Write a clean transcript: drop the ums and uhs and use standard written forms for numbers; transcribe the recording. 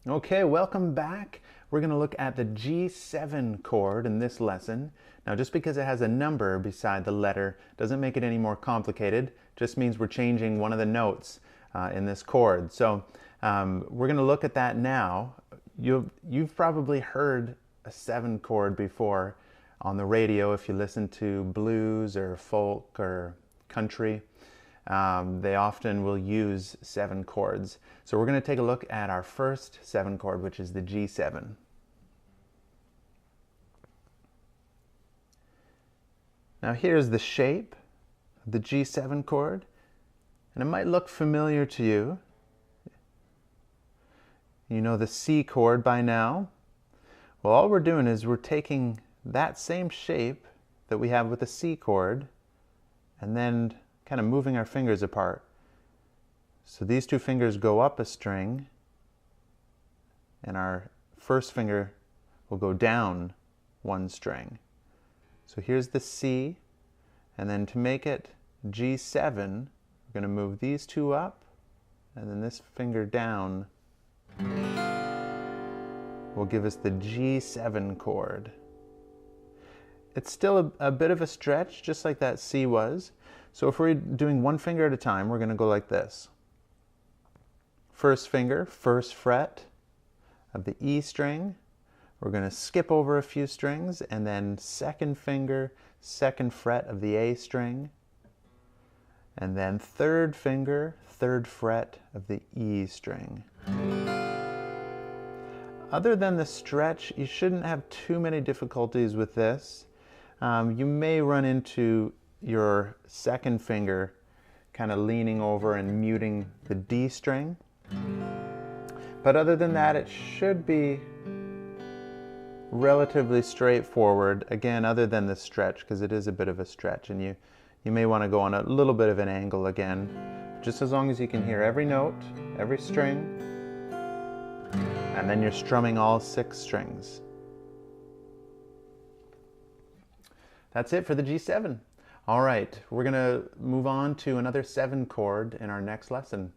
Okay, welcome back. We're going to look at the G7 chord in this lesson. Now, just because it has a number beside the letter doesn't make it any more complicated. Just means we're changing one of the notes in this chord. So we're going to look at that now. You've probably heard a 7 chord before on the radio if you listen to blues or folk or country. They often will use 7 chords. So we're going to take a look at our first 7 chord, which is the G7. Now here's the shape of the G7 chord, and it might look familiar to you. You know the C chord by now. Well, all we're doing is we're taking that same shape that we have with the C chord and then kind of moving our fingers apart. So these two fingers go up a string and our first finger will go down one string. So here's the C, and then to make it G7, we're going to move these two up and then this finger down will give us the G7 chord. It's still a bit of a stretch, just like that C was. So if we're doing one finger at a time, we're going to go like this. First finger, first fret of the E string. We're going to skip over a few strings, and then second finger, second fret of the A string. And then third finger, third fret of the E string. Other than the stretch, you shouldn't have too many difficulties with this. You may run into your second finger kind of leaning over and muting the D string. But other than that, it should be relatively straightforward, again, other than the stretch, because it is a bit of a stretch, and you may want to go on a little bit of an angle again, just as long as you can hear every note, every string, and then you're strumming all 6 strings. That's it for the G7. All right, we're going to move on to another 7 chord in our next lesson.